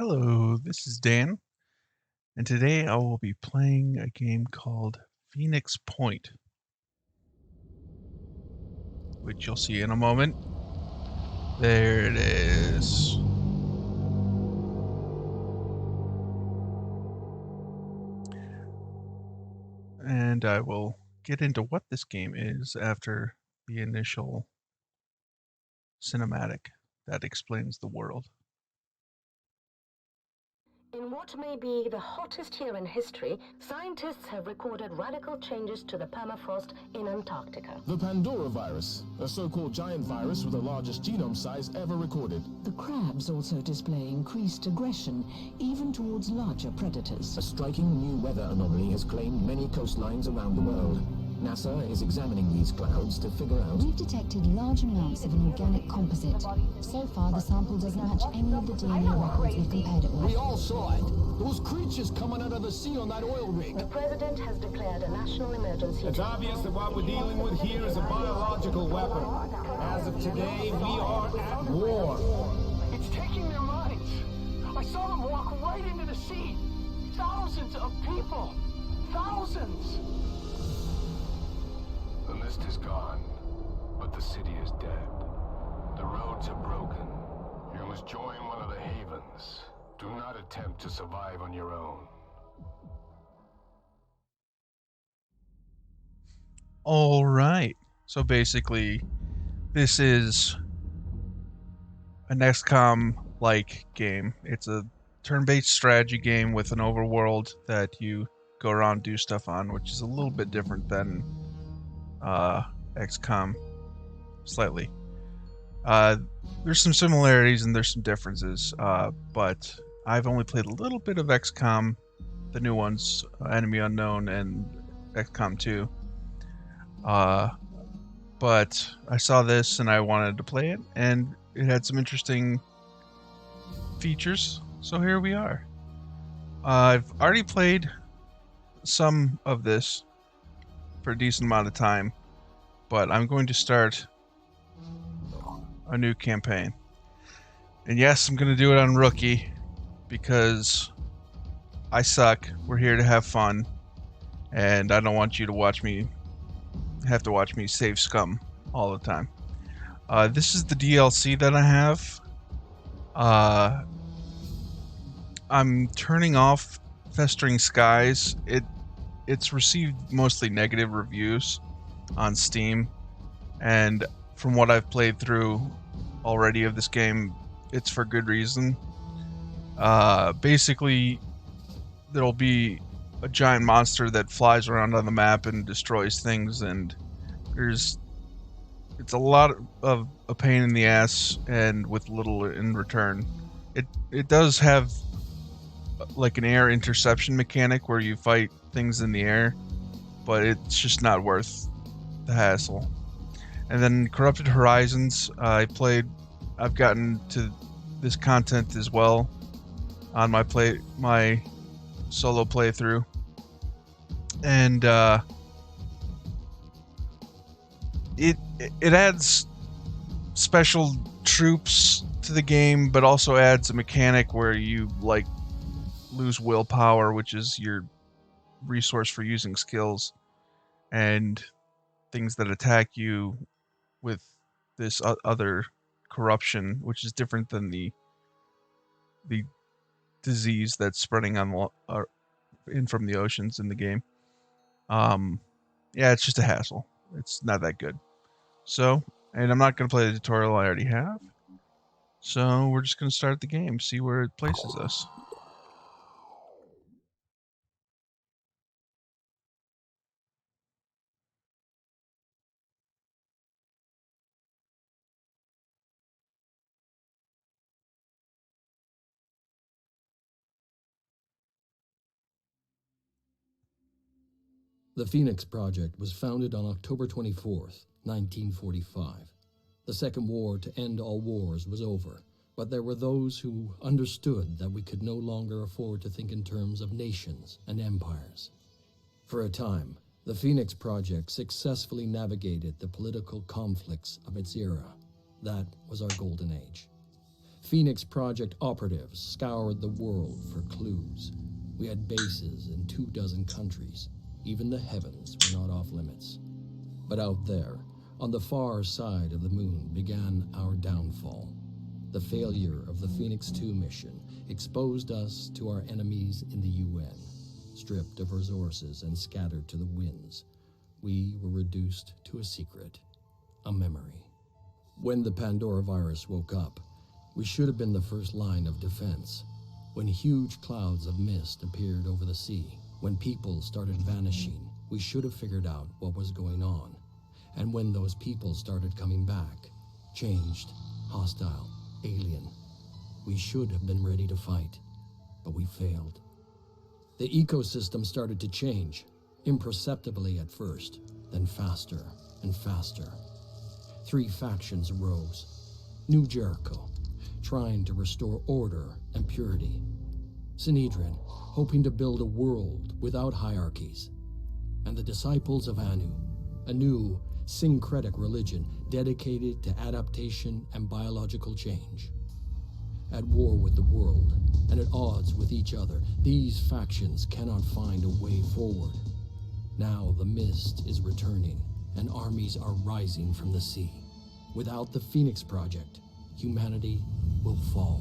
Hello, this is Dan, and today I will be playing a game called Phoenix Point, which you'll see in a moment. There it is. And I will get into what this game is after the initial cinematic that explains the world. In what may be the hottest year in history, scientists have recorded radical changes to the permafrost in Antarctica. The Pandora virus, a so-called giant virus with the largest genome size ever recorded. The crabs also display increased aggression, even towards larger predators. A striking new weather anomaly has claimed many coastlines around the world. NASA is examining these clouds to figure out... We've detected large amounts of an organic composite. So far, the sample doesn't match any of the DNA records we've compared it with. We all saw it. Those creatures coming out of the sea on that oil rig. The president has declared a national emergency. It's obvious that what we're dealing with here is a biological weapon. As of today, we are at war. It's taking their minds. I saw them walk right into the sea. Thousands of people. Thousands. The mist is gone, but the city is dead. The roads are broken. You must join one of the havens. Do not attempt to survive on your own. All right. So basically, this is an XCOM-like game. It's a turn-based strategy game with an overworld that you go around and do stuff on, which is a little bit different than XCOM, slightly. There's some similarities and there's some differences, but I've only played a little bit of XCOM, the new ones, Enemy Unknown and XCOM 2. But I saw this and I wanted to play it, and it had some interesting features, so here we are. I've already played some of this for a decent amount of time, but I'm going to start a new campaign. And yes, I'm going to do it on rookie because I suck. We're here to have fun, and I don't want you to watch me save scum all the time. This is the DLC that I have. I'm turning off Festering Skies. It's received mostly negative reviews on Steam, and from what I've played through already of this game, it's for good reason. Basically, there'll be a giant monster that flies around on the map and destroys things, and it's a lot of a pain in the ass and with little in return. It does have like an air interception mechanic where you fight things in the air, but it's just not worth the hassle. And then Corrupted Horizons, I've gotten to this content as well on my solo playthrough, and it adds special troops to the game, but also adds a mechanic where you like lose willpower, which is your resource for using skills, and things that attack you with this other corruption, which is different than the disease that's spreading in from the oceans in the game. Yeah, it's just a hassle. It's not that good. So, and I'm not going to play the tutorial I already have. So we're just going to start the game, see where it places us. The Phoenix Project was founded on October 24th, 1945. The Second War to end all wars was over, but there were those who understood that we could no longer afford to think in terms of nations and empires. For a time, the Phoenix Project successfully navigated the political conflicts of its era. That was our golden age. Phoenix Project operatives scoured the world for clues. We had bases in 24 countries. Even the heavens were not off limits. But out there, on the far side of the moon, began our downfall. The failure of the Phoenix 2 mission exposed us to our enemies in the UN. Stripped of resources and scattered to the winds, we were reduced to a secret, a memory. When the Pandora virus woke up, we should have been the first line of defense. When huge clouds of mist appeared over the sea, when people started vanishing, we should have figured out what was going on. And when those people started coming back, changed, hostile, alien, we should have been ready to fight, but we failed. The ecosystem started to change, imperceptibly at first, then faster and faster. 3 factions arose. New Jericho, trying to restore order and purity. Sinedrin, hoping to build a world without hierarchies. And the Disciples of Anu, a new syncretic religion dedicated to adaptation and biological change. At war with the world, and at odds with each other, these factions cannot find a way forward. Now the mist is returning, and armies are rising from the sea. Without the Phoenix Project, humanity will fall.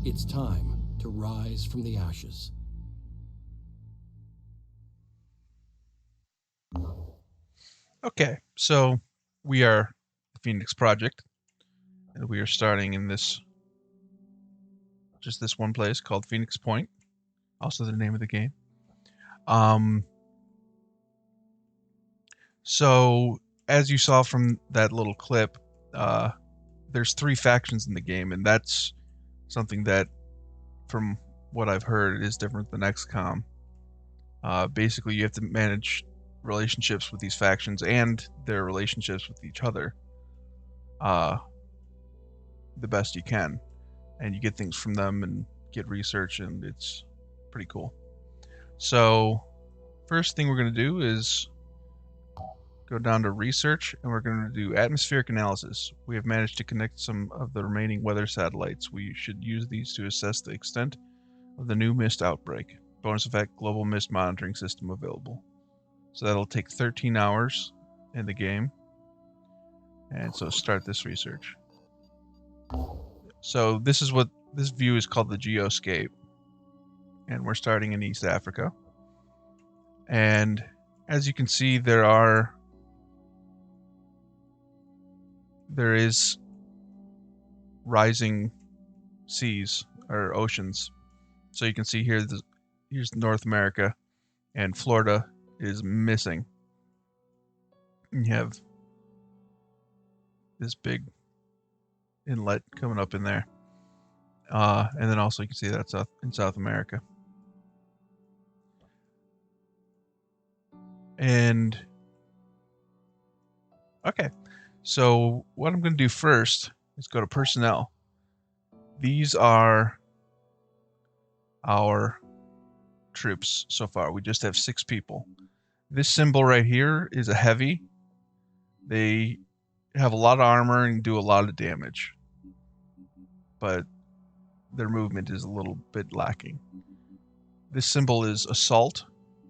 It's time to rise from the ashes. Okay, so we are the Phoenix Project, and we are starting in this one place called Phoenix Point, also the name of the game. So as you saw from that little clip, there's 3 factions in the game, and that's something that, from what I've heard, is different than XCOM. Basically, you have to manage relationships with these factions and their relationships with each other the best you can, and you get things from them and get research, and it's pretty cool. So first thing we're going to do is go down to research, and we're going to do atmospheric analysis. We have managed to connect some of the remaining weather satellites. We should use these to assess the extent of the new mist outbreak. Bonus effect, global mist monitoring system available. So that'll take 13 hours in the game. And so start this research. So this is what this view is called, the geoscape. And we're starting in East Africa. And as you can see, there is rising seas or oceans. So you can see here, here's North America, and Florida is missing. And you have this big inlet coming up in there. And then also you can see that's in South America. And okay, so what I'm going to do first is go to personnel. These are our troops so far. We just have 6 people. This symbol right here is a heavy. They have a lot of armor and do a lot of damage, but their movement is a little bit lacking. This symbol is assault.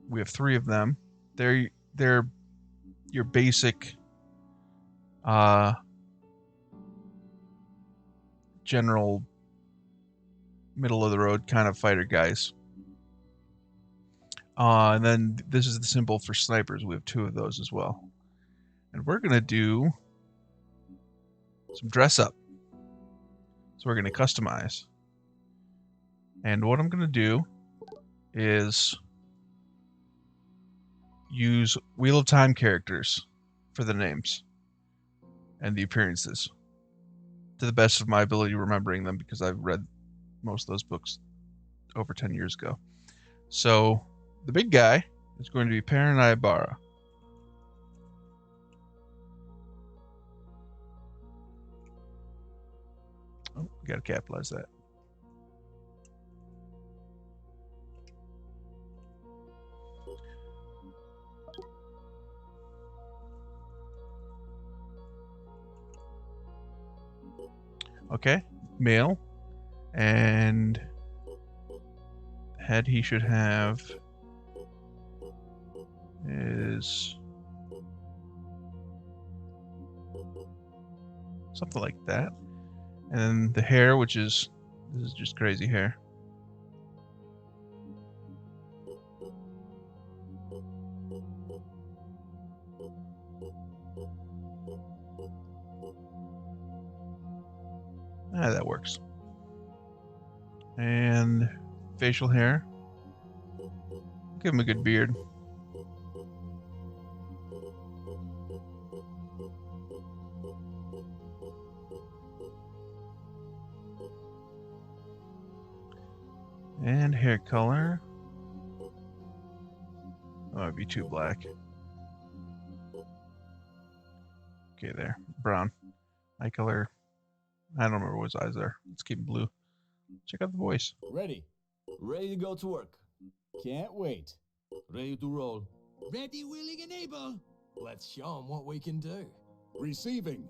We have 3 of them. They're your basic general middle of the road kind of fighter guys. And then this is the symbol for snipers. We have 2 of those as well. And we're going to do some dress up. So we're going to customize. And what I'm going to do is use Wheel of Time characters for the names and the appearances, to the best of my ability remembering them, because I've read most of those books over 10 years ago. So the big guy is going to be Perrin Ibarra. Oh, we gotta capitalize that. Okay, male, and the head he should have is something like that. And then the hair, which is, this is just crazy hair. Ah, that works. And facial hair. Give him a good beard. And hair color. Oh, it'd be too black. Okay, there. Brown. Eye color. I don't remember what his eyes are. Let's keep blue. Check out the voice. Ready. Ready to go to work. Can't wait. Ready to roll. Ready, willing, and able. Let's show 'em what we can do. Receiving.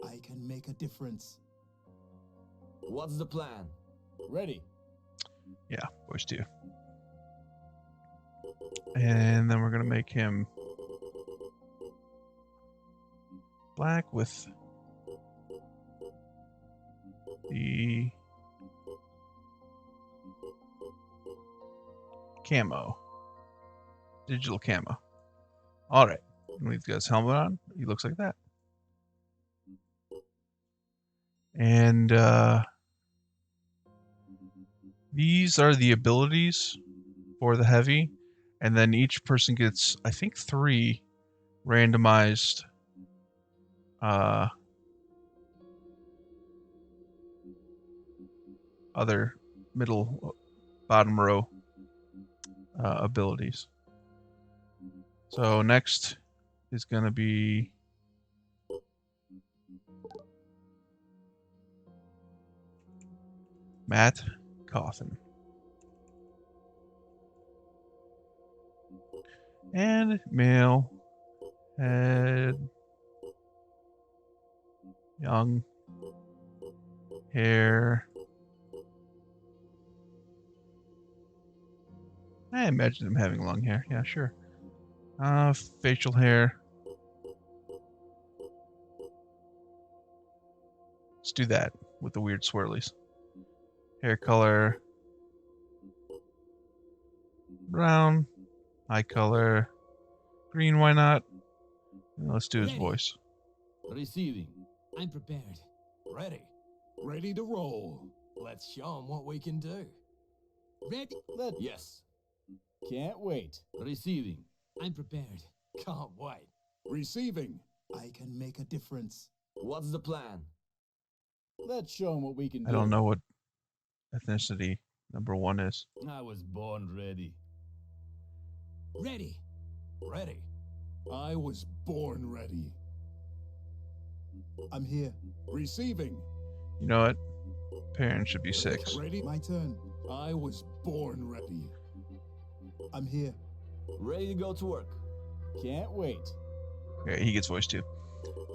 I can make a difference. What's the plan? Ready. Yeah, voice 2. And then we're going to make him black with the camo. Digital camo. Alright. When he's got his helmet on, he looks like that. And these are the abilities for the heavy. And then each person gets, I think, 3 randomized other middle bottom row abilities. So next is going to be Matt Coffin. And male, head, young, hair. I imagine him having long hair. Yeah, sure. Facial hair. Let's do that with the weird swirlies. Hair color. Brown. Eye color. Green, why not? And let's do his voice. Receiving. I'm prepared. Ready. Ready to roll. Let's show 'em what we can do. Ready? Yes. Can't wait. Receiving. I'm prepared. Can't wait. Receiving. I can make a difference. What's the plan? Let's show 'em what we can do. I don't know what ethnicity number 1 is. I was born ready. Ready. Ready. I was born ready. I'm here. Receiving. You know what? Parents should be 6. Ready. My turn. I was born ready. I'm here. Ready to go to work. Can't wait. Okay, he gets voice 2.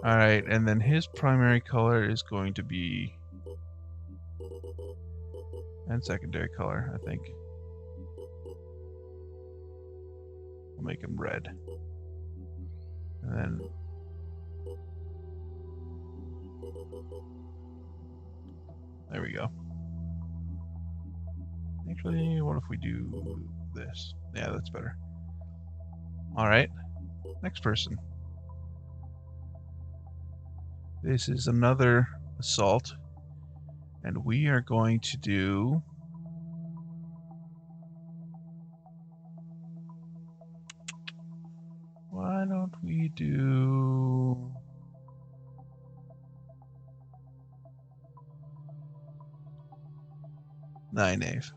Alright, and then his primary color is going to be... and secondary color, I think. We'll make him red. And then... there we go. Actually, what if we do this? Yeah, that's better. Alright, next person. This is another assault. And we are going to do... why don't we do... Nynaeve.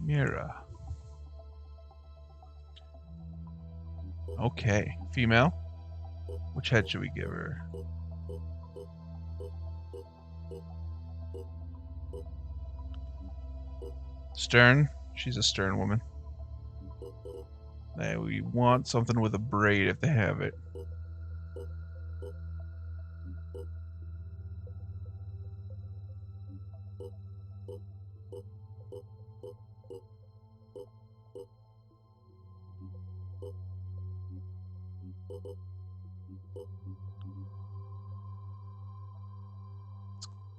Almira. Okay, female. Which head should we give her? Stern. She's a stern woman. Hey, we want something with a braid if they have it.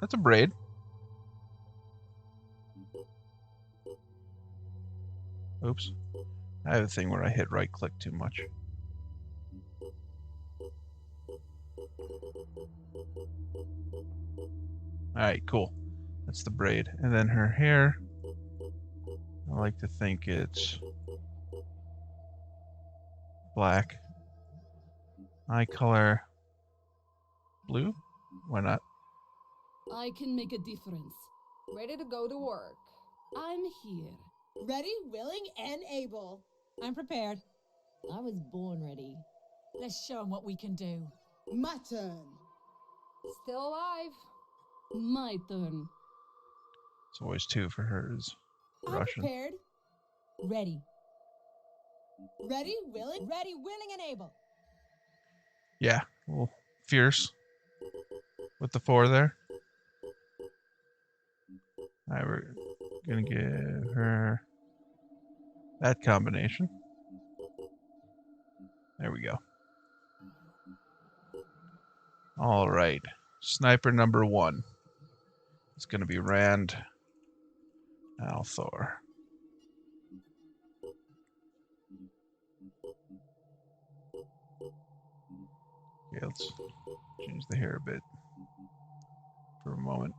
That's a braid. Oops. I have a thing where I hit right click too much. Alright, cool. That's the braid. And then her hair, I like to think it's black. Eye color blue? Why not? I can make a difference. Ready to go to work. I'm here. Ready, willing, and able. I'm prepared. I was born ready. Let's show them what we can do. My turn. Still alive. My turn. It's always two for hers. I'm Russian. prepared. Ready. Ready, willing, and able. Yeah, a little fierce with the 4 there. Alright, we're gonna give her that combination. There we go. Alright, sniper number 1. It's gonna be Rand Althor. Okay, let's change the hair a bit for a moment.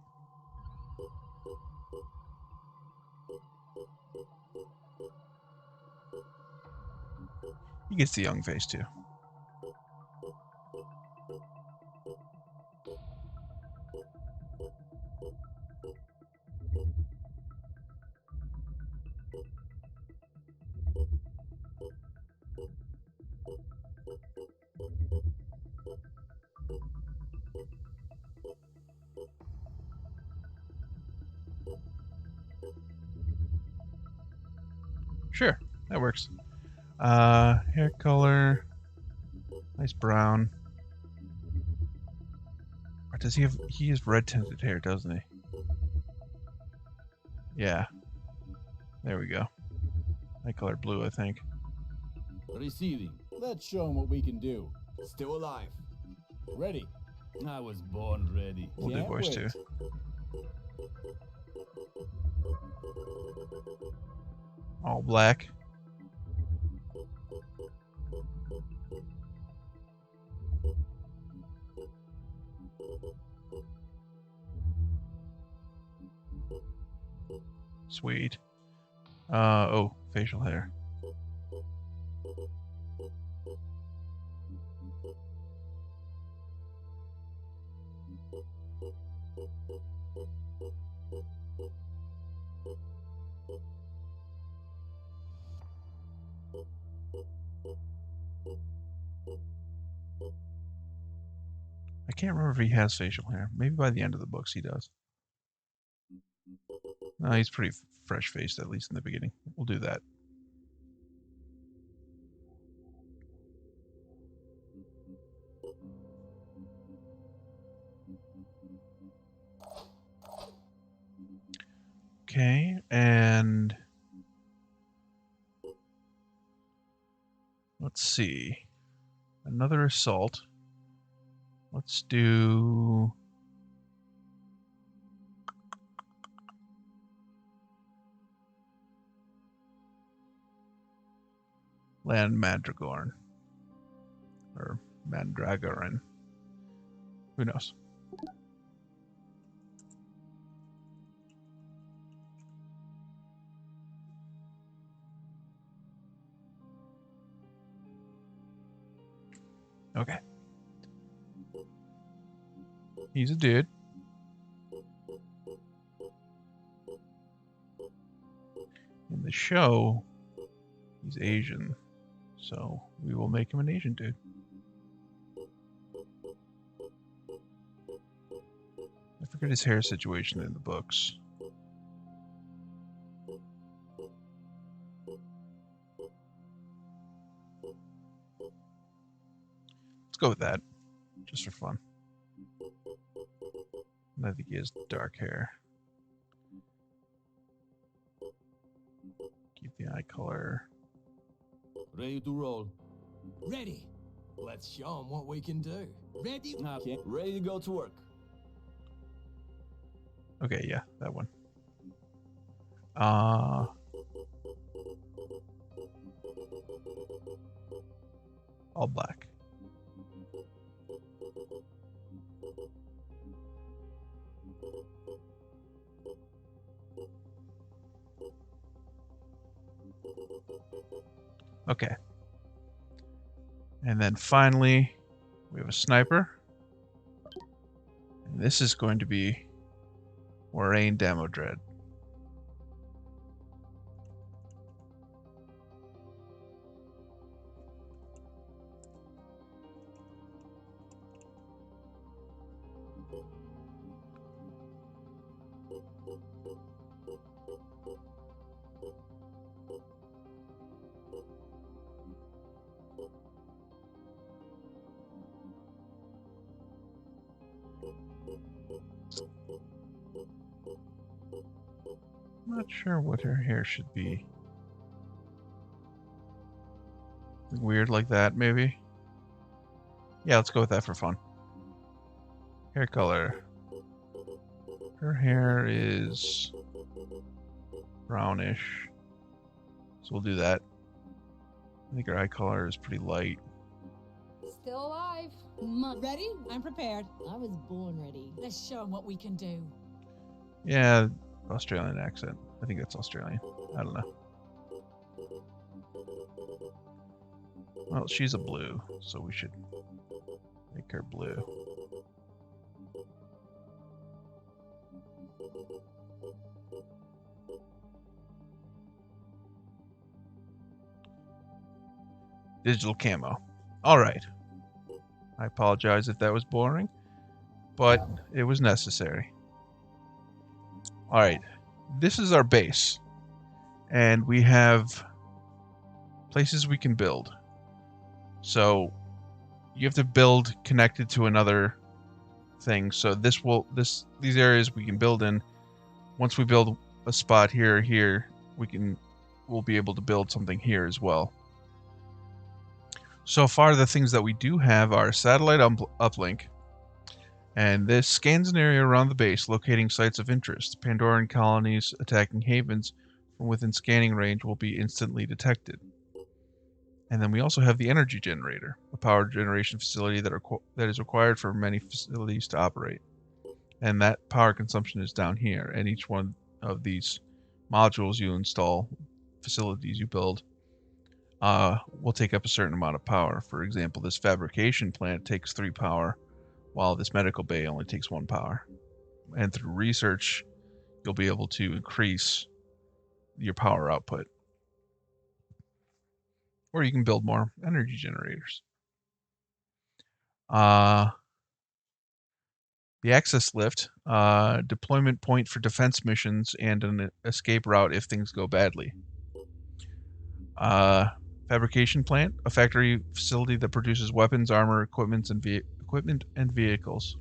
He gets the young face too. Sure, that works. Hair color, nice brown. Or does he have? He has red tinted hair, doesn't he? Yeah. There we go. Eye color blue, I think. Receiving. Let's show them what we can do. Still alive. Ready. I was born ready. We'll do voice too. All black. Sweet. Oh, facial hair. I can't remember if he has facial hair. Maybe by the end of the books he does. No, he's pretty fresh-faced, at least in the beginning. We'll do that. Okay, and let's see. Another assault. Let's do... Land Mandragoran. Or Mandragoran. Who knows? Okay. He's a dude. In the show, he's Asian. So we will make him an Asian dude. I forget his hair situation in the books. Let's go with that, just for fun. I think he has dark hair. Keep the eye color. Ready to roll. Ready. Let's show them what we can do. Ready. Okay. Ready to go to work. Okay, yeah, that one. All black. Okay. And then finally, we have a sniper. And this is going to be Moraine Damodred. Not sure what her hair should be. Weird like that, maybe? Yeah, let's go with that for fun. Hair color. Her hair is brownish, so we'll do that. I think her eye color is pretty light. Still alive. Ready? I'm prepared. I was born ready. Let's show them what we can do. Yeah, Australian accent. I think that's Australian. I don't know. Well, she's a blue, so we should make her blue. Digital camo. Alright. I apologize if that was boring, but it was necessary. Alright. This is our base. And we have places we can build. So you have to build connected to another thing. So these areas we can build in. Once we build a spot here or here, we'll be able to build something here as well. So far, the things that we do have are satellite uplink, and this scans an area around the base, locating sites of interest. Pandoran colonies attacking havens from within scanning range will be instantly detected. And then we also have the energy generator, a power generation facility that is required for many facilities to operate. And that power consumption is down here, and each one of these modules you install, facilities you build, will take up a certain amount of power. For example, this fabrication plant takes 3 power, while this medical bay only takes 1 power. And through research, you'll be able to increase your power output. Or you can build more energy generators. The access lift, deployment point for defense missions and an escape route if things go badly. Fabrication plant, a factory facility that produces weapons, armor, equipment, and vehicles.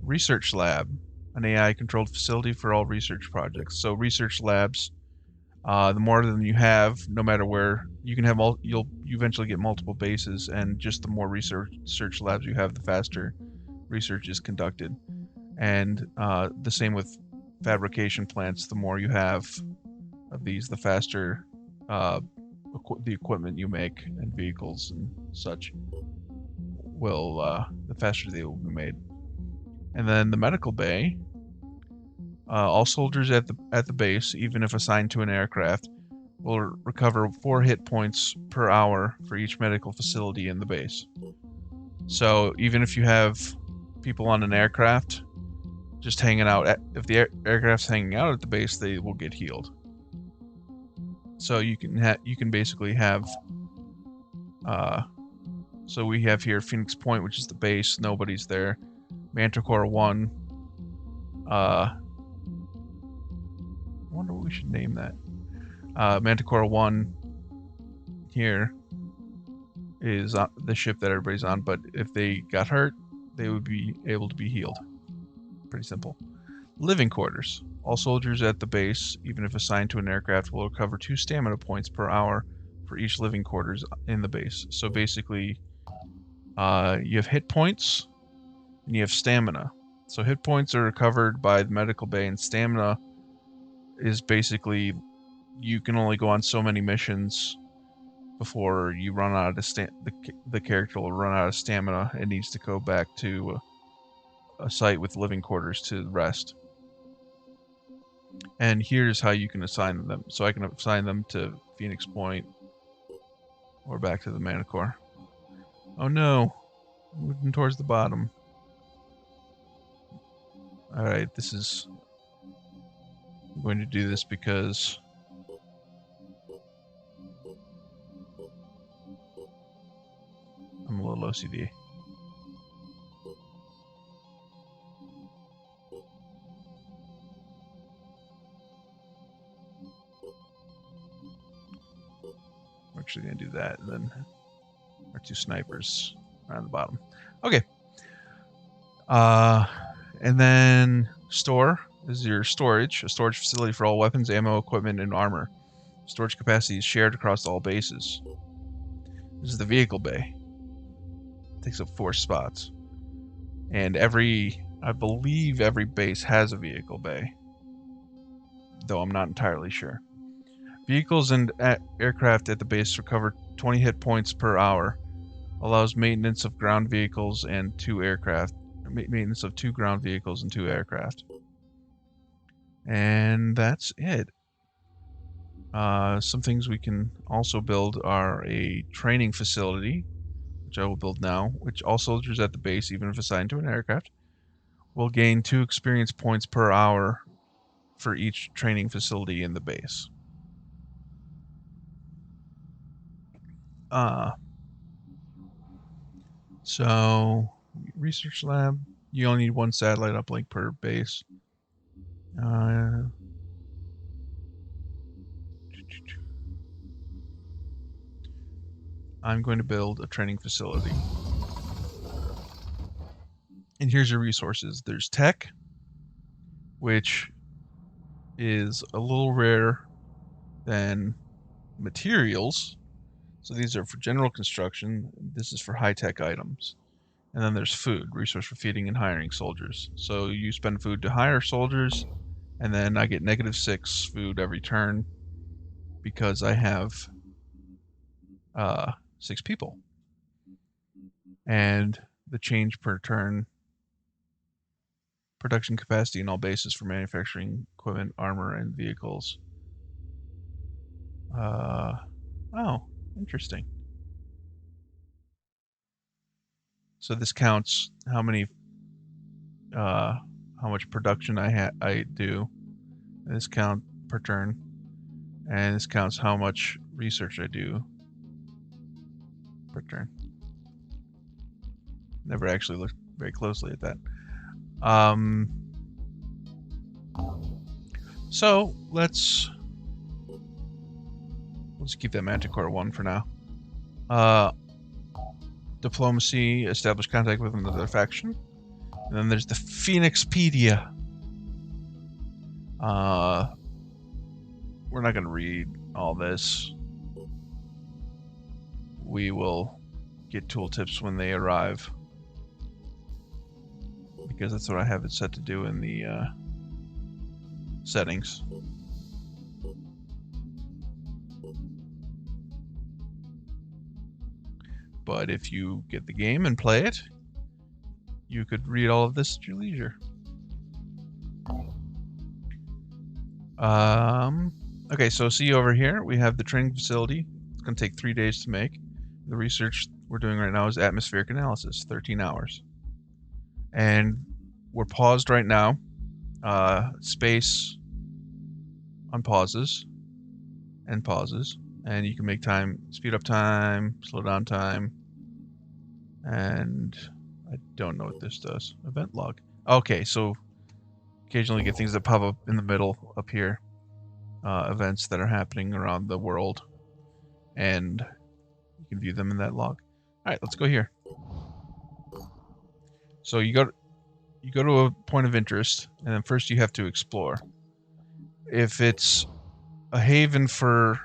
Research lab, an AI-controlled facility for all research projects. So research labs, the more than you have, no matter where, you can have you eventually get multiple bases, and just the more research labs you have, the faster research is conducted. And the same with fabrication plants. The more you have of these, the faster the equipment you make and vehicles and such will, the faster they will be made. And then the medical bay. All soldiers at the base, even if assigned to an aircraft, will recover 4 hit points per hour for each medical facility in the base. So even if you have people on an aircraft just hanging out, if the aircraft's hanging out at the base, they will get healed. So you can basically have. So we have here Phoenix Point, which is the base. Nobody's there. Manticore 1. Wonder we should name that. Manticore 1 here is the ship that everybody's on, but if they got hurt, they would be able to be healed. Pretty simple. Living quarters. All soldiers at the base, even if assigned to an aircraft, will recover 2 stamina points per hour for each living quarters in the base. So basically, you have hit points and you have stamina. So hit points are recovered by the medical bay, and stamina is basically you can only go on so many missions before you run out of the character will run out of stamina and needs to go back to a site with living quarters to rest. And here's how you can assign them. So I can assign them to Phoenix Point or back to the Manticore. Oh no, moving towards the bottom. Alright, I'm going to do this because I'm a little OCD. I'm actually going to do that, and then our 2 snipers are on the bottom. Okay. And then store is your storage, a storage facility for all weapons, ammo, equipment, and armor. Storage capacity is shared across all bases. This is the vehicle bay. It takes up 4 spots. And I believe every base has a vehicle bay, though I'm not entirely sure. Vehicles and aircraft at the base recover 20 hit points per hour. Allows maintenance of ground vehicles and 2 aircraft. Maintenance of 2 ground vehicles and 2 aircraft. And that's it. Some things we can also build are a training facility, which I will build now, which all soldiers at the base, even if assigned to an aircraft, will gain 2 experience points per hour for each training facility in the base. So, research lab, you only need 1 satellite uplink per base. I'm going to build a training facility. And here's your resources. There's tech, which is a little rarer than materials. So these are for general construction. This is for high-tech items. And then there's food, resource for feeding and hiring soldiers. So you spend food to hire soldiers, and then I get -6 food every turn because I have 6 people. And the change per turn, production capacity in all bases for manufacturing equipment, armor, and vehicles. Oh, interesting. So this counts how much production I do. And this count per turn, and this counts how much research I do per turn. Never actually looked very closely at that. So let's keep that Manticore 1 for now. Diplomacy, establish contact with another faction. And then there's the Phoenixpedia. We're not going to read all this. We will get tooltips when they arrive, because that's what I have it set to do in the settings. But if you get the game and play it, you could read all of this at your leisure. Okay, so see over here, we have the training facility. It's going to take 3 days to make. The research we're doing right now is atmospheric analysis, 13 hours. And we're paused right now. Space unpauses and pauses. And you can make time, speed up time, slow down time. And I don't know what this does. Event log. Okay, so occasionally get things that pop up in the middle up here. events that are happening around the world, and you can view them in that log. All right, let's go here. So you go to a point of interest, and then first you have to explore. If it's a haven for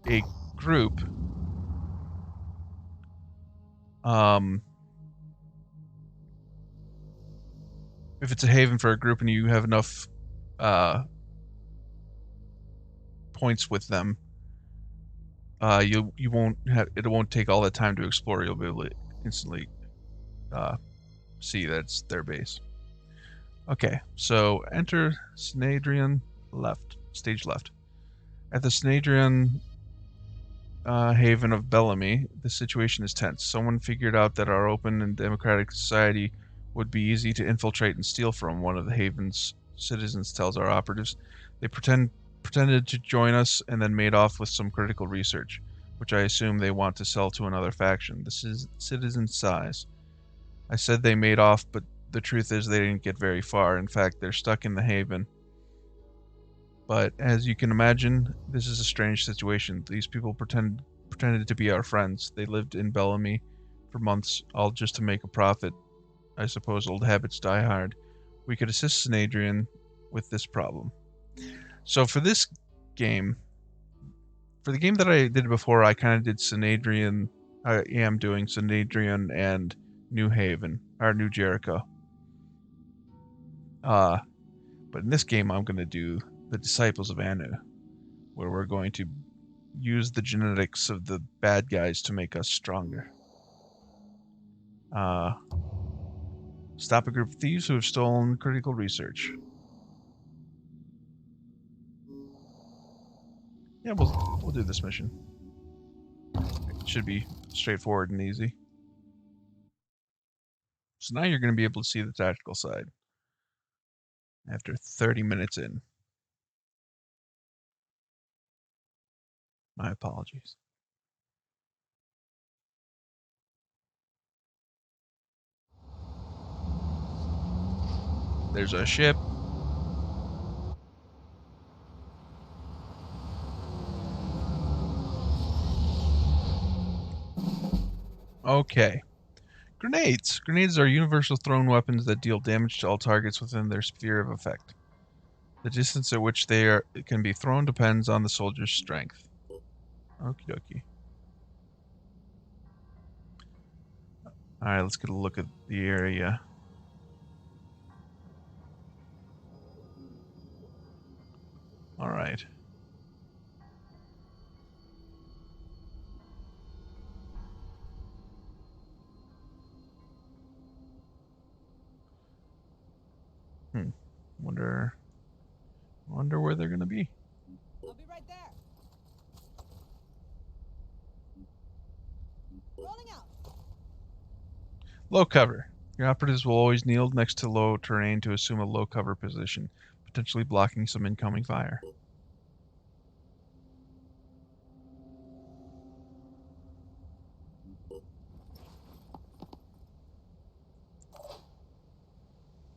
a group, if it's a haven for a group and you have enough points with them, you won't have, it won't take all that time to explore. You'll be able to instantly see that's their base. Okay, so enter Snadrian left, stage left. At the Snadrian haven of Bellamy, the situation is tense. Someone figured out that our open and democratic society would be easy to infiltrate and steal from, one of the haven's citizens tells our operatives. They pretended to join us and then made off with some critical research, which I assume they want to sell to another faction. This is citizen size. I said they made off, but the truth is they didn't get very far. In fact, they're stuck in the haven. But as you can imagine, this is a strange situation. These people pretended to be our friends. They lived in Bellamy for months, all just to make a profit. I suppose old habits die hard. We could assist Snadrian with this problem. So for this game, for the game that I did before, I kind of did Snadrian. I am doing Snadrian and New Haven, or New Jericho. But in this game, I'm going to do the Disciples of Anu, where we're going to use the genetics of the bad guys to make us stronger. Stop a group of thieves who have stolen critical research. Yeah, we'll do this mission. It should be straightforward and easy. So now you're going to be able to see the tactical side after 30 minutes in. My apologies. There's a ship. Okay. Grenades. Grenades are universal thrown weapons that deal damage to all targets within their sphere of effect. The distance at which they can be thrown depends on the soldier's strength. Okie dokie. Alright, let's get a look at the area. Alright. Wonder where they're gonna be. I'll be right there. Rolling out. Low cover. Your operatives will always kneel next to low terrain to assume a low cover position, potentially blocking some incoming fire.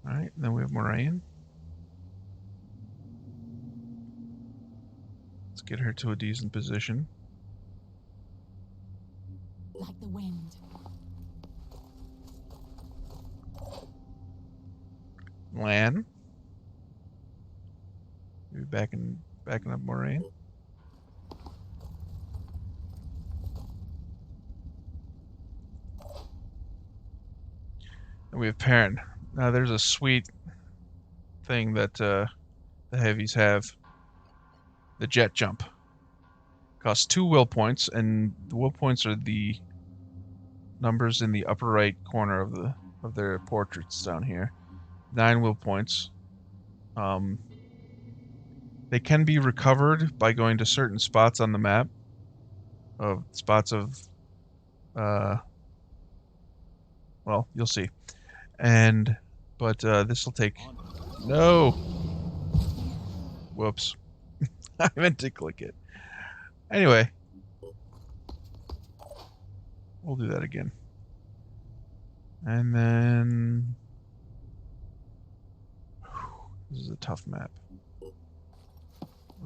Alright, then we have Moraine. Let's get her to a decent position. Like the wind. Lan. Maybe backing up Moraine. And we have Perrin. Now there's a sweet thing that the heavies have. The jet jump. Costs 2 will points, and the will points are the numbers in the upper right corner of their portraits down here. 9 will points. They can be recovered by going to certain spots on the map. Well, you'll see. But this will take... No! Whoops. I meant to click it. Anyway. We'll do that again. And then... This is a tough map.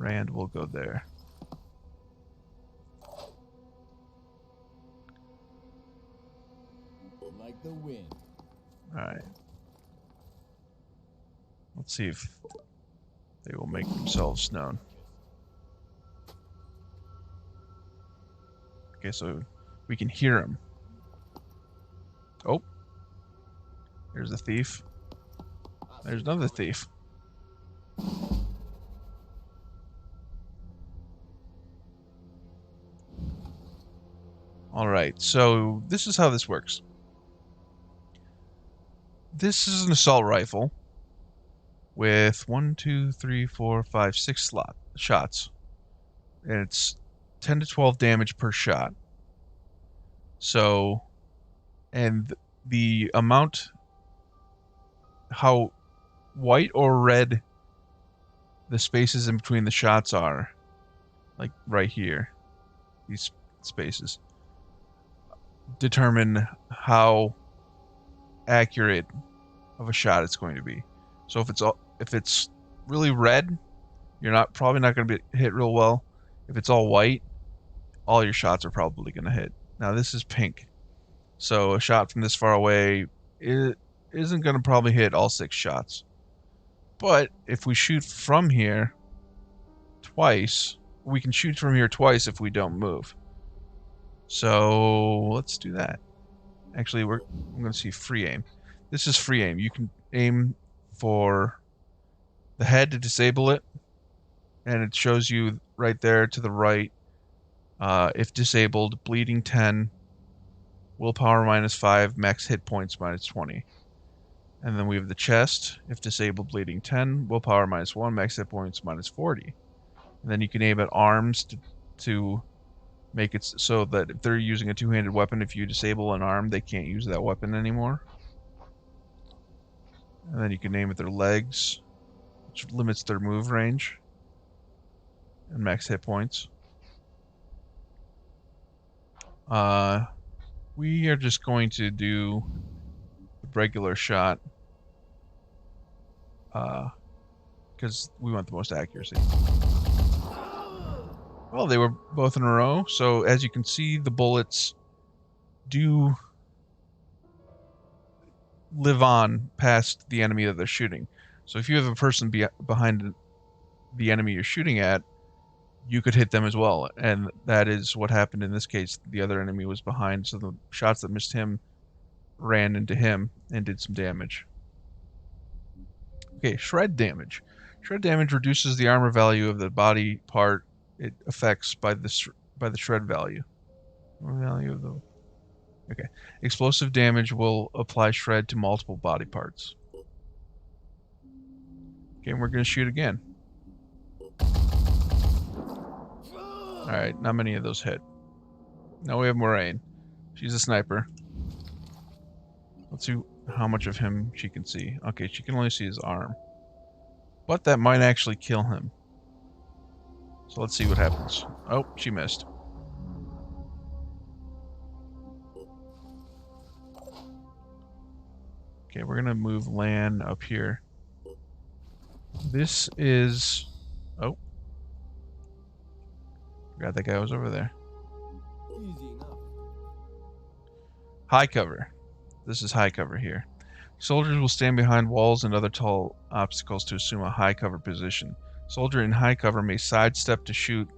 Rand will go there. Like the wind. Alright. Let's see if they will make themselves known. Okay, so we can hear him. Oh. There's a thief. There's another thief. Alright, so this is how this works. This is an assault rifle with 1, 2, 3, 4, 5, 6 shots. And it's 10 to 12 damage per shot. So, and the amount, how white or red the spaces in between the shots are, like right here, these spaces, determine how accurate of a shot it's going to be. So if it's really red, you're probably not going to be hit real well. If it's all white, all your shots are probably going to hit. Now this is pink, so a shot from this far away isn't going to probably hit all 6 shots. But if we shoot from here twice, we can shoot from here twice if we don't move. So let's do that. Actually, I'm going to see free aim. This is free aim. You can aim for the head to disable it, and it shows you right there to the right. If disabled, bleeding 10, willpower -5, max hit points -20. And then we have the chest. If disabled, bleeding 10, willpower -1, max hit points -40. And then you can aim at arms to make it so that if they're using a two-handed weapon, if you disable an arm, they can't use that weapon anymore. And then you can aim at their legs, which limits their move range and max hit points. We are just going to do the regular shot because we want the most accuracy. Well, they were both in a row, so as you can see, the bullets do live on past the enemy that they're shooting. So if you have a person behind the enemy you're shooting at, you could hit them as well, and that is what happened in this case. The other enemy was behind, so the shots that missed him ran into him and did some damage. Okay, shred damage. Shred damage reduces the armor value of the body part it affects by the shred value. Okay. Explosive damage will apply shred to multiple body parts. Okay, and we're going to shoot again. Alright, not many of those hit. Now we have Moraine. She's a sniper. Let's see how much of him she can see. Okay, she can only see his arm. But that might actually kill him. So let's see what happens. Oh, she missed. Okay, we're gonna move Lan up here. This is... Oh. Forgot that guy was over there. Easy enough. High cover. This is high cover here. Soldiers will stand behind walls and other tall obstacles to assume a high cover position. Soldier in high cover may sidestep to shoot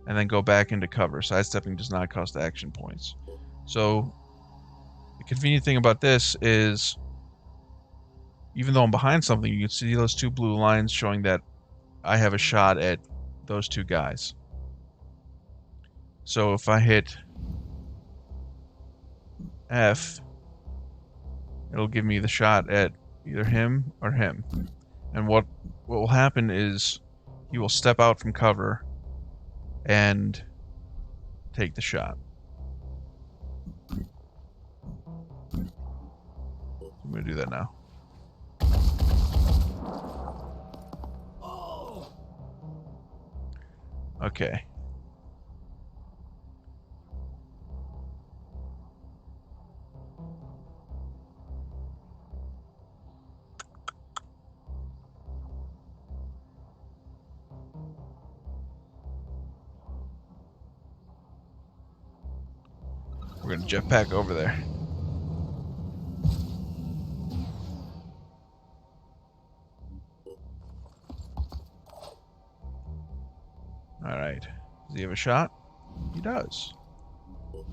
and then go back into cover. Sidestepping does not cost action points. So the convenient thing about this is, even though I'm behind something, you can see those 2 blue lines showing that I have a shot at those 2 guys. So if I hit F, it'll give me the shot at either him or him. And what will happen is he will step out from cover and take the shot. I'm going to do that now. Okay. going to jetpack over there. Alright. Does he have a shot? He does.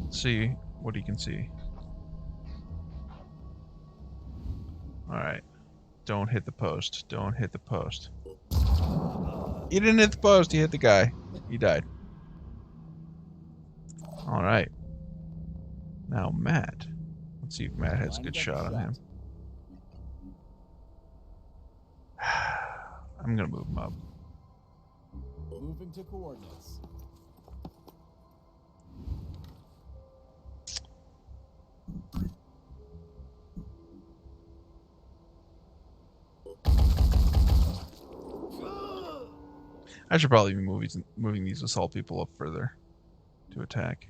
Let's see what he can see. Alright. Don't hit the post. Don't hit the post. He didn't hit the post. He hit the guy. He died. Alright. Now Matt. Let's see if Matt has a good shot on him. I'm going to move him up. Moving to coordinates. I should probably be moving these assault people up further to attack.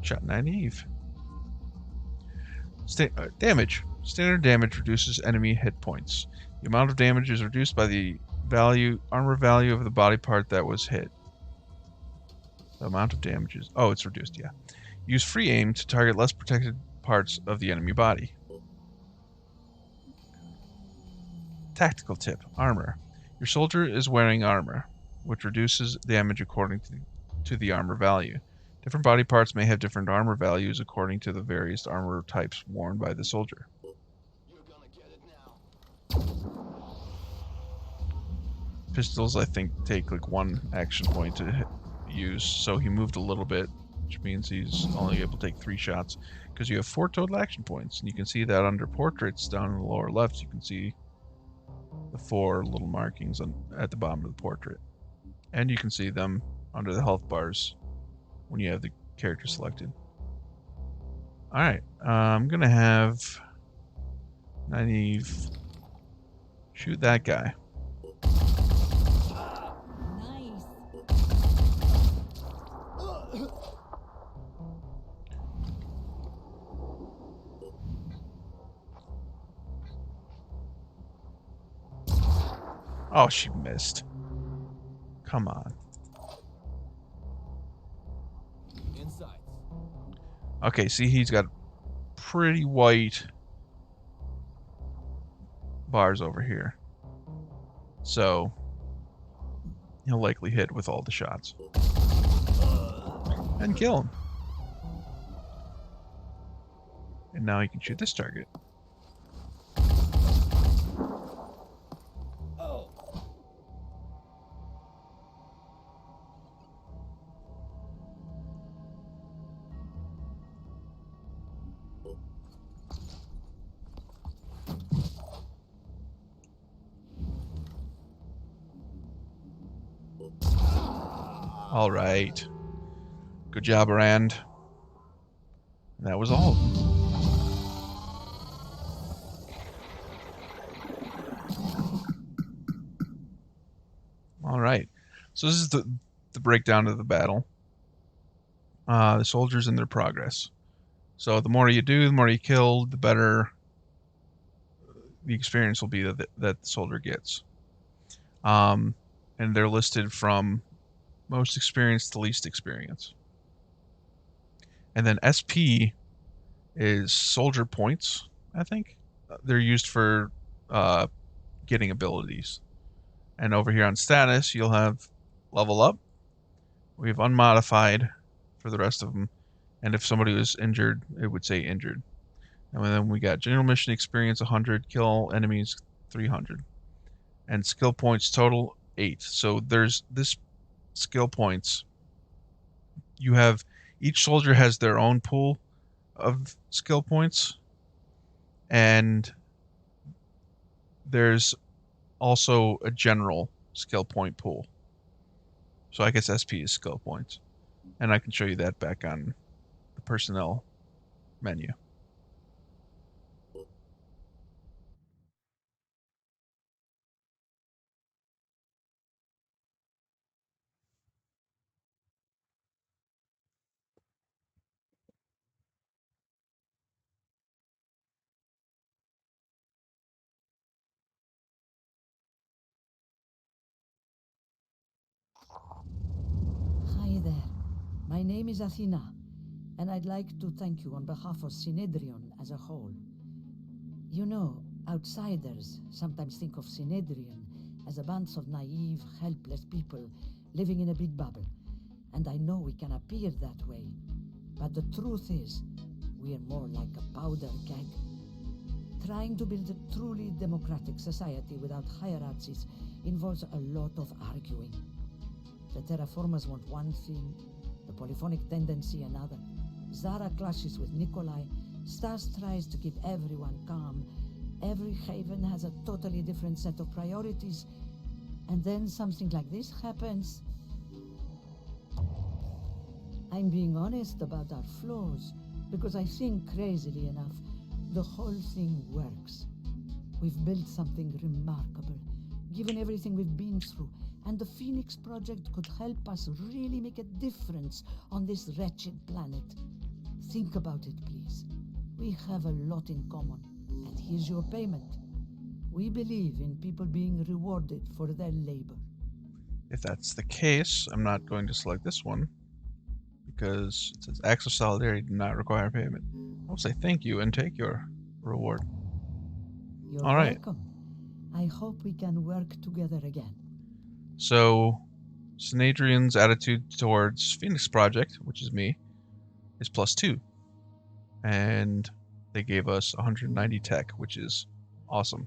Shot naive. Damage. Standard damage reduces enemy hit points. The amount of damage is reduced by the armor value of the body part that was hit. The amount of damage is... Oh, it's reduced, yeah. Use free aim to target less protected parts of the enemy body. Tactical tip. Armor. Your soldier is wearing armor, which reduces damage according to the armor value. Different body parts may have different armor values according to the various armor types worn by the soldier. Pistols, I think, take like 1 action point to use, so he moved a little bit, which means he's only able to take 3 shots, because you have 4 total action points, and you can see that under portraits down in the lower left, you can see the 4 little markings at the bottom of the portrait. And you can see them under the health bars when you have the character selected. Alright, I'm gonna have Naive shoot that guy. Nice. Oh, she missed. Come on. Okay, see, he's got pretty white bars over here. So, he'll likely hit with all the shots. And kill him. And now he can shoot this target. All right. Good job, Rand. And that was all. All right. So this is the breakdown of the battle. The soldiers and their progress. So the more you do, the more you kill, the better the experience will be that the soldier gets. And they're listed from most experience to least experience. And then SP is soldier points, I think. They're used for getting abilities. And over here on status, you'll have level up. We have unmodified for the rest of them. And if somebody was injured, it would say injured. And then we got general mission experience 100, kill enemies 300. And skill points total 8. So there's this skill points. You have each soldier has their own pool of skill points, and there's also a general skill point pool. So I guess SP is skill points, and I can show you that back on the personnel menu. name is Athena, and I'd like to thank you on behalf of Synedrion as a whole. You know, outsiders sometimes think of Synedrion as a bunch of naive, helpless people living in a big bubble, and I know we can appear that way. But the truth is, we're more like a powder keg. Trying to build a truly democratic society without hierarchies involves a lot of arguing. The terraformers want one thing, the polyphonic tendency another. Zara clashes with Nikolai, Stas tries to keep everyone calm. Every haven has a totally different set of priorities, and then something like this happens. I'm being honest about our flaws, because I think, crazily enough, the whole thing works. We've built something remarkable, given everything we've been through, and the Phoenix Project could help us really make a difference on this wretched planet. Think about it, please. We have a lot in common, and here's your payment. We believe in people being rewarded for their labor. If that's the case, I'm not going to select this one, because it says acts of solidarity do not require payment. I'll say thank you and take your reward. You're All right. welcome. I hope we can work together again. So, Synedrion's attitude towards Phoenix Project, which is me, is +2. And they gave us 190 tech, which is awesome.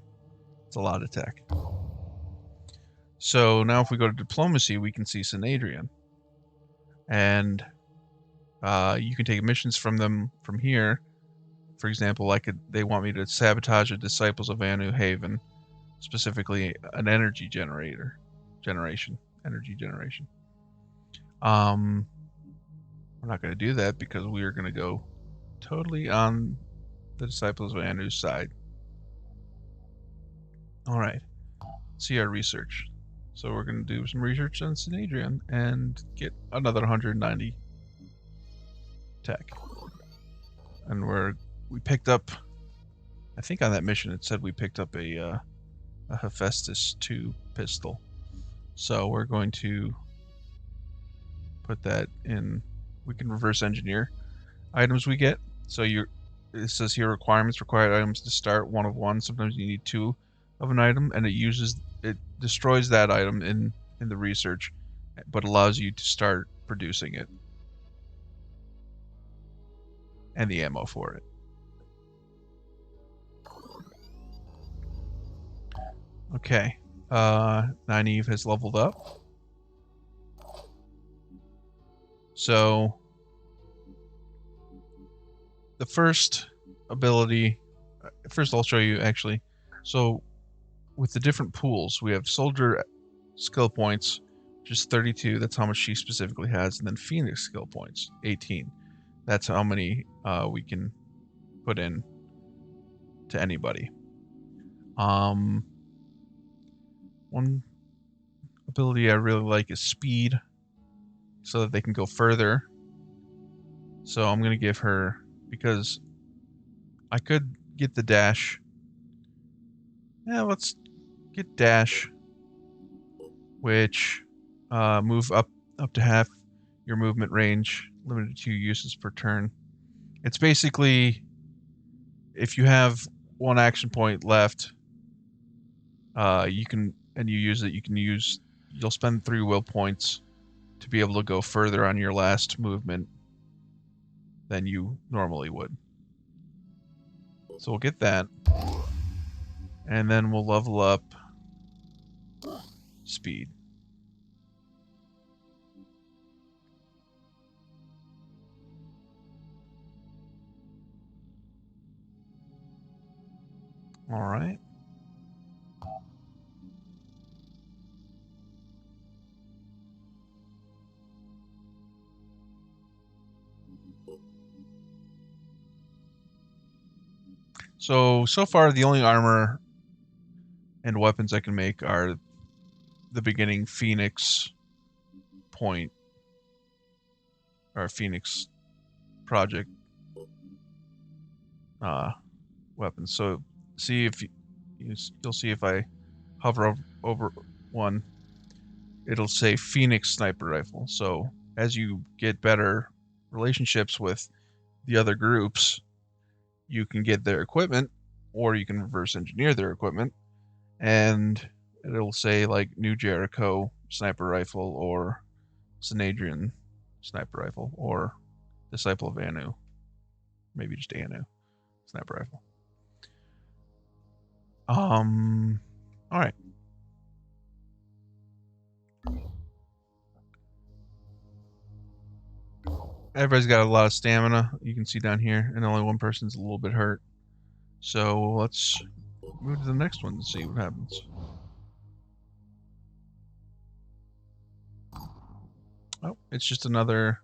It's a lot of tech. So now if we go to diplomacy, we can see Synedrion. And you can take missions from them from here. For example, they want me to sabotage the Disciples of Anu Haven, specifically an energy generation. We're not going to do that because we are going to go totally on the Disciples of Anu's side. Alright, see our research. So we're going to do some research on Synedrion and get another 190 tech. And we picked up, I think on that mission it said we picked up a Hephaestus 2 pistol. So we're going to put that in. We can reverse engineer items we get. So it says here requirements, required items to start 1 of 1. Sometimes you need 2 of an item, and it destroys that item in the research, but allows you to start producing it and the ammo for it. Okay, Nynaeve has leveled up. So the first ability, first I'll show you actually. So with the different pools, we have soldier skill points, which is 32. That's how much she specifically has, and then Phoenix skill points, 18. That's how many we can put in to anybody. One ability I really like is speed, so that they can go further. So I'm going to give her, because I could get the dash. Yeah, let's get dash, which move up to half your movement range, limited to 2 uses per turn. It's basically, if you have 1 action point left, you use it, you'll spend 3 will points to be able to go further on your last movement than you normally would. So we'll get that. And then we'll level up speed. All right. So far the only armor and weapons I can make are the beginning Phoenix point, or Phoenix Project weapons. So see if you'll see if I hover over one, it'll say Phoenix sniper rifle. So as you get better relationships with the other groups, you can get their equipment, or you can reverse engineer their equipment, and it'll say like New Jericho sniper rifle or Synadrian sniper rifle or Disciple of Anu. Maybe just Anu sniper rifle. Alright. Everybody's got a lot of stamina, you can see down here, and only one person's a little bit hurt. So let's move to the next one and see what happens. Oh, it's just another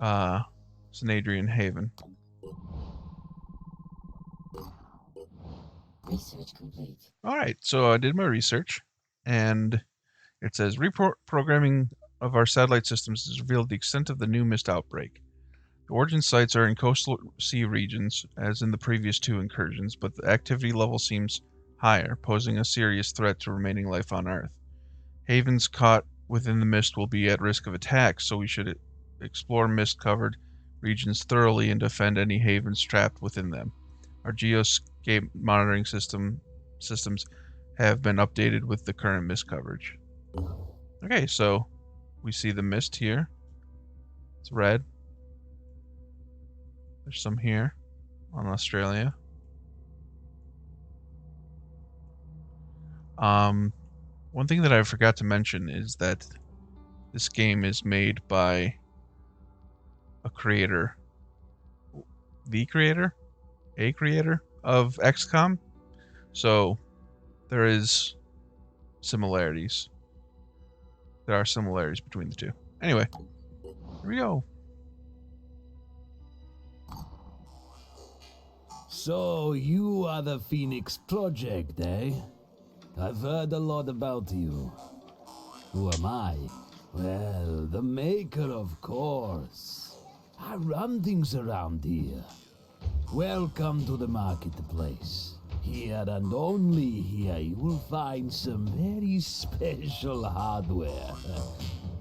Synadrian haven. Research complete. Alright, so I did my research, and it says reprogramming of our satellite systems has revealed the extent of the new mist outbreak. The origin sites are in coastal sea regions, as in the previous two incursions, but the activity level seems higher, posing a serious threat to remaining life on Earth. Havens caught within the mist will be at risk of attack, so we should explore mist-covered regions thoroughly and defend any havens trapped within them. Our geoscape monitoring systems have been updated with the current mist coverage. Okay, so we see the mist here. It's red. There's some here on Australia. One thing that I forgot to mention is that this game is made by a creator of XCOM. So there is similarities. There are similarities between the two. Anyway, here we go. So, you are the Phoenix Project, eh? I've heard a lot about you. Who am I? Well, the maker, of course. I run things around here. Welcome to the marketplace. Here and only here you will find some very special hardware.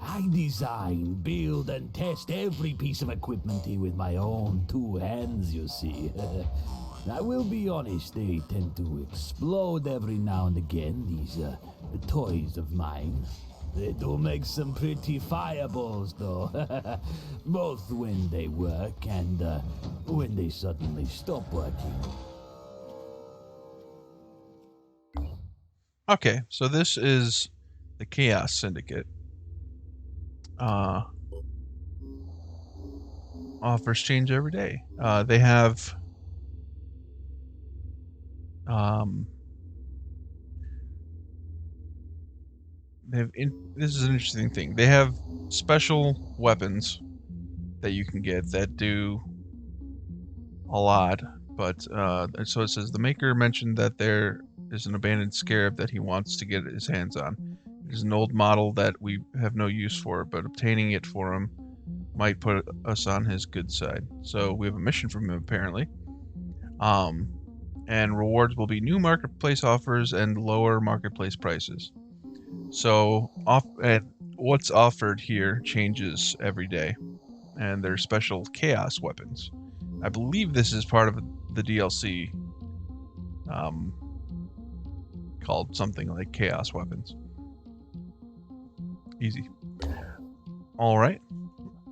I design, build, and test every piece of equipment here with my own two hands, you see. I will be honest, they tend to explode every now and again, these toys of mine. They do make some pretty fireballs, though. Both when they work and when they suddenly stop working. Okay, so this is the Chaos Syndicate. Offers change every day. They have this is an interesting thing. They have special weapons that you can get that do a lot, but so it says the maker mentioned that there is an abandoned scarab that he wants to get his hands on. It is an old model that we have no use for, but obtaining it for him might put us on his good side. So we have a mission from him apparently. And rewards will be new marketplace offers and lower marketplace prices. So what's offered here changes every day, and they're special chaos weapons. I believe this is part of the DLC called something like Chaos Weapons. Easy. Alright,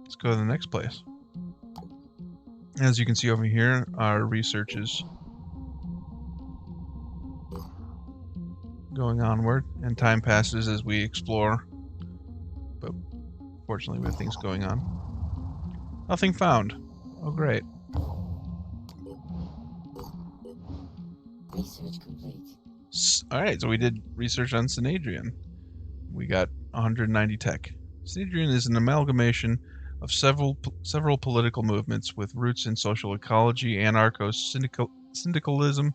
let's go to the next place. As you can see over here, our research is going onward, and time passes as we explore, but fortunately we have things going on. Nothing found. Oh great. Research complete. Alright, so we did research on Synadrian. We got 190 tech. Synadrian is an amalgamation of several political movements with roots in social ecology, anarcho-syndicalism,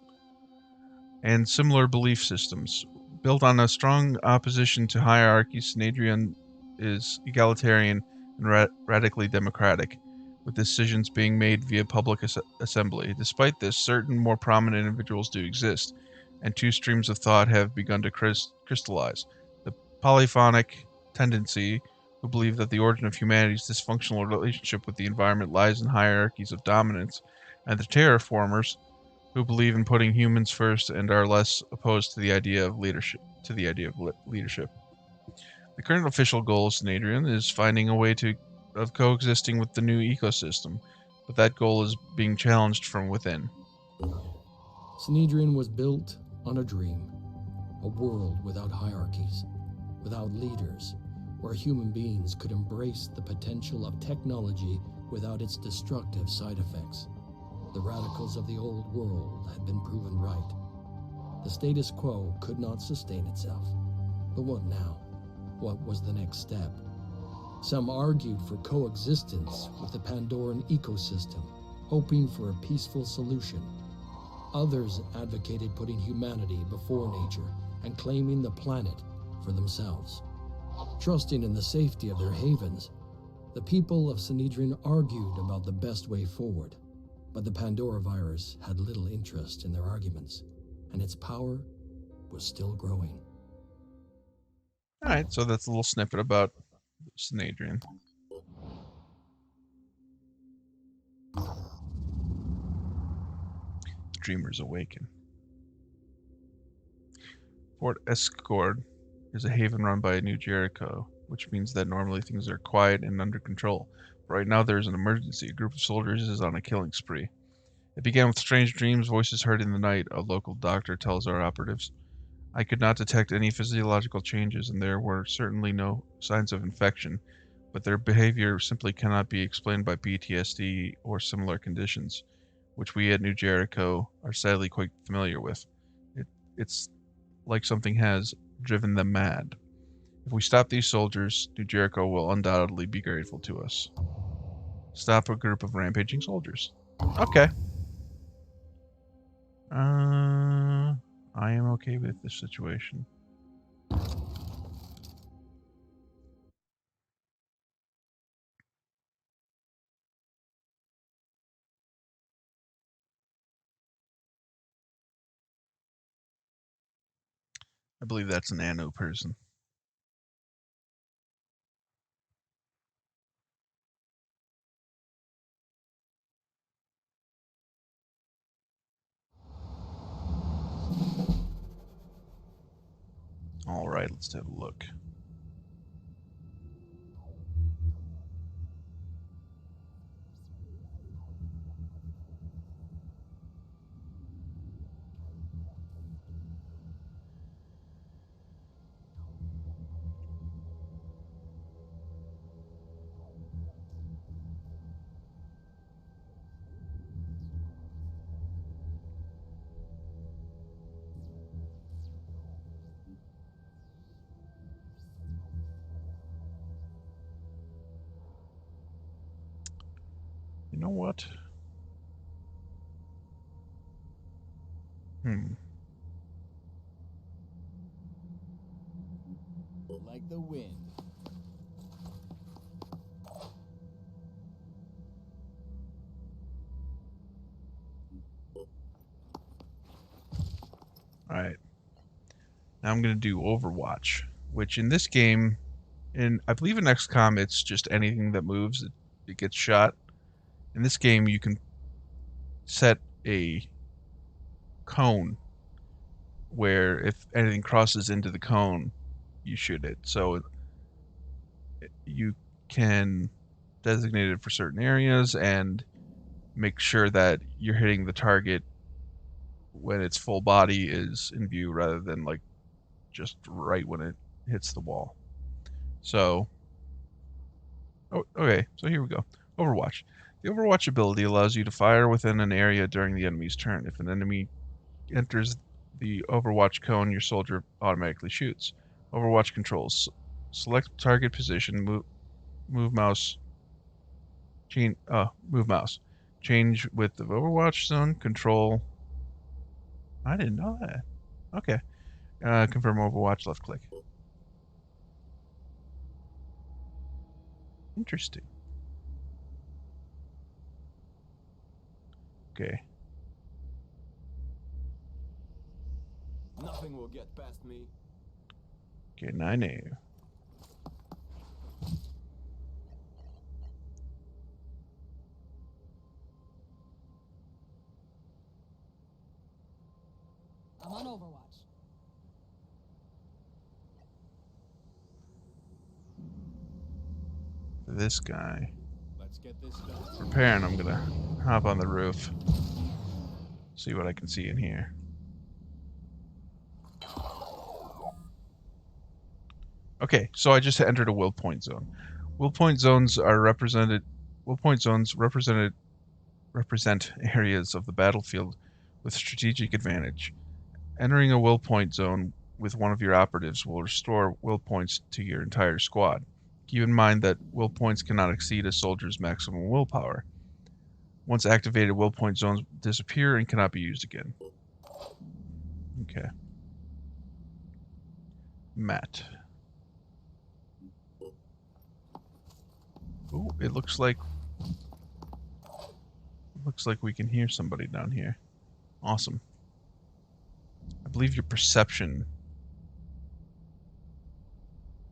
and similar belief systems. Built on a strong opposition to hierarchy, Synadrian is egalitarian and radically democratic, with decisions being made via public assembly. Despite this, certain more prominent individuals do exist, and two streams of thought have begun to crystallize. The polyphonic tendency, who believe that the origin of humanity's dysfunctional relationship with the environment lies in hierarchies of dominance, and the terraformers, who believe in putting humans first and are less opposed to the idea of leadership. The current official goal of Snadrian is finding a way of coexisting with the new ecosystem, but that goal is being challenged from within. Snadrian was built on a dream, a world without hierarchies, without leaders, where human beings could embrace the potential of technology without its destructive side effects. The radicals of the old world had been proven right. The status quo could not sustain itself. But what now? What was the next step? Some argued for coexistence with the Pandoran ecosystem, hoping for a peaceful solution. Others advocated putting humanity before nature and claiming the planet for themselves. Trusting in the safety of their havens, the people of Snadrian argued about the best way forward. But the Pandora virus had little interest in their arguments, and its power was still growing. Alright, so that's a little snippet about Snadrian. Dreamers awaken. Fort Escord is a haven run by New Jericho, which means that normally things are quiet and under control. But right now there is an emergency. A group of soldiers is on a killing spree. It began with strange dreams, voices heard in the night, a local doctor tells our operatives. I could not detect any physiological changes, and there were certainly no signs of infection, but their behavior simply cannot be explained by PTSD or similar conditions, which we at New Jericho are sadly quite familiar with. It's like something has driven them mad. If we stop these soldiers, New Jericho will undoubtedly be grateful to us. Stop a group of rampaging soldiers. Okay. I am okay with this situation. I believe that's an Anu person. Alright, let's have a look. You know what? Like the wind. Alright. Now I'm going to do Overwatch, which in this game, I believe in XCOM, it's just anything that moves, it gets shot. In this game, you can set a cone where if anything crosses into the cone, you shoot it. So you can designate it for certain areas and make sure that you're hitting the target when its full body is in view rather than like just right when it hits the wall. So, okay, so here we go. Overwatch. The Overwatch ability allows you to fire within an area during the enemy's turn. If an enemy enters the Overwatch cone, your soldier automatically shoots. Overwatch controls. Select target position, move mouse. Move mouse. Change width of Overwatch zone, control. I didn't know that. Okay. Confirm Overwatch, left click. Interesting. Okay. Nothing will get past me. Okay, 9A. I'm on Overwatch. This guy. Let's get this done. Preparing, I'm gonna hop on the roof. See what I can see in here. Okay, so I just entered a will point zone. Will point zones represent areas of the battlefield with strategic advantage. Entering a will point zone with one of your operatives will restore will points to your entire squad. Keep in mind that will points cannot exceed a soldier's maximum willpower. Once activated, will point zones disappear and cannot be used again. Okay. Matt. Ooh, it looks like we can hear somebody down here. Awesome. I believe your perception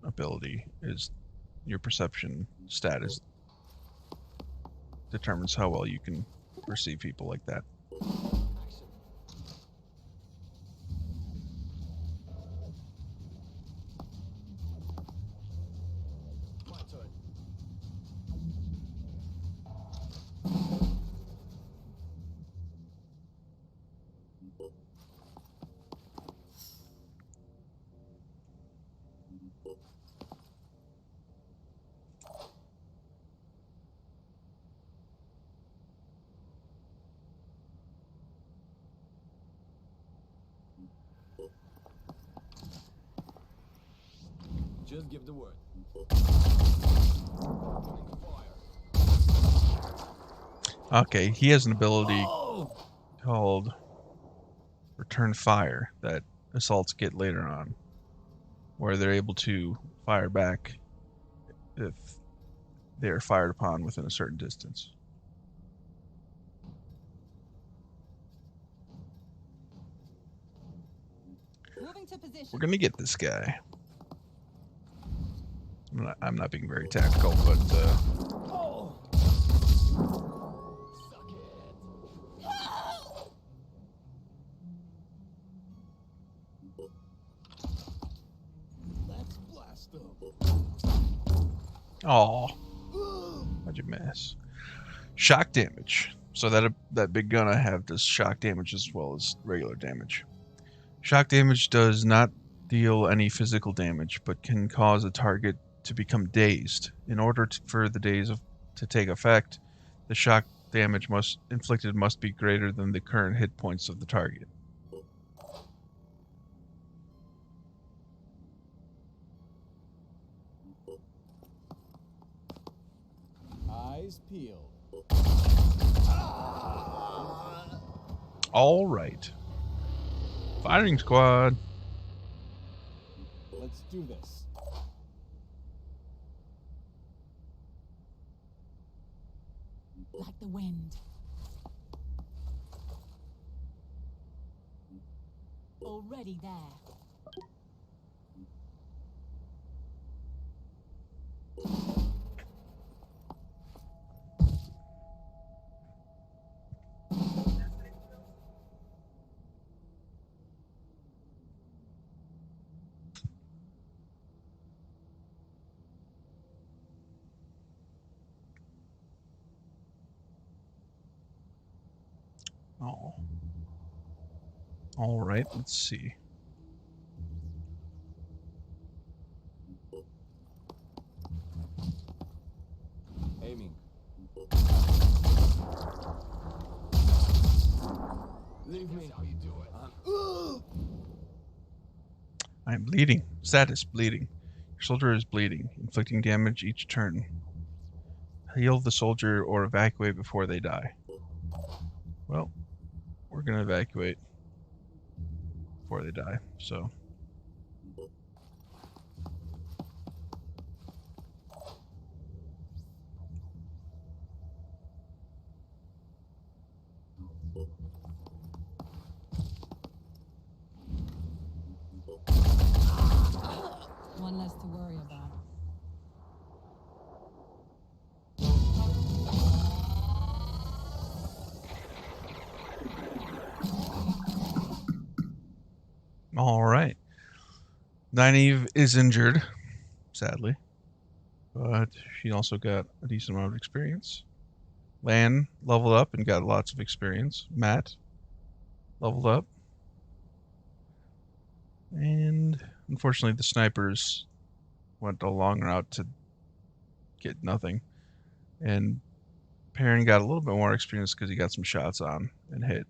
ability is your perception status determines how well you can perceive people like that. Just give the word. Okay, he has an ability called Return Fire that assaults get later on, where they're able to fire back if they're fired upon within a certain distance. Moving to position. We're gonna get this guy. I'm not being very tactical, but Let's blast them. oh, how'd you miss? Shock damage. So that big gun I have does shock damage as well as regular damage. Shock damage does not deal any physical damage, but can cause a target to become dazed. In order for the daze to take effect, the shock damage inflicted must be greater than the current hit points of the target. Eyes peeled. All right. Firing squad. Let's do this. Like the wind. Already there. Oh. All right, let's see. Aiming. Leave me. How you do it? I'm bleeding. Status bleeding. Your soldier is bleeding, inflicting damage each turn. Heal the soldier or evacuate before they die. Well, we're gonna evacuate before they die, so. One less to worry about. All right. Nynaeve is injured, sadly, but she also got a decent amount of experience. Lan leveled up and got lots of experience. Matt leveled up. And unfortunately, the snipers went a long route to get nothing. And Perrin got a little bit more experience because he got some shots on and hit.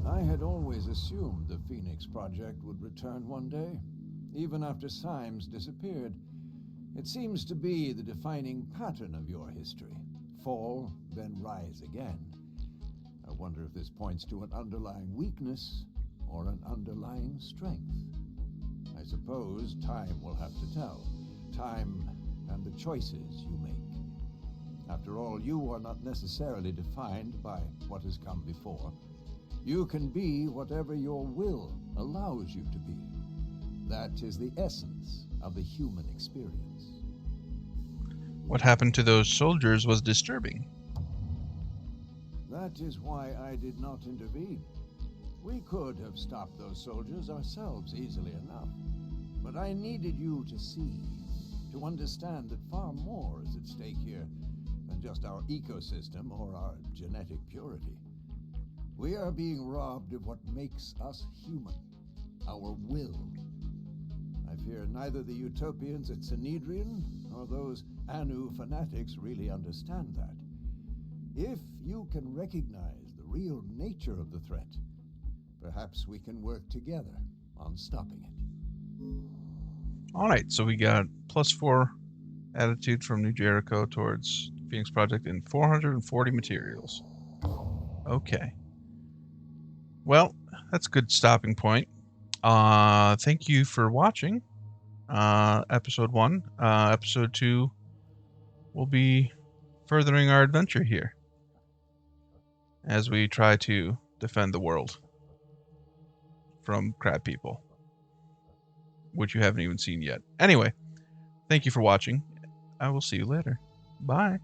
I had always assumed the Phoenix Project would return one day, even after Symes disappeared. It seems to be the defining pattern of your history. Fall, then rise again. I wonder if this points to an underlying weakness or an underlying strength. I suppose time will have to tell. Time and the choices you make. After all, you are not necessarily defined by what has come before. You can be whatever your will allows you to be. That is the essence of the human experience. What happened to those soldiers was disturbing. That is why I did not intervene. We could have stopped those soldiers ourselves easily enough. But I needed you to see, to understand that far more is at stake here than just our ecosystem or our genetic purity. We are being robbed of what makes us human, our will. I fear neither the utopians at Synedrion nor those Anu fanatics really understand that. If you can recognize the real nature of the threat, perhaps we can work together on stopping it. All right, so we got +4 attitude from New Jericho towards Phoenix Project and 440 materials. Okay. Well, that's a good stopping point. Thank you for watching episode 1. Episode 2 will be furthering our adventure here as we try to defend the world from crab people, which you haven't even seen yet. Anyway, thank you for watching. I will see you later. Bye.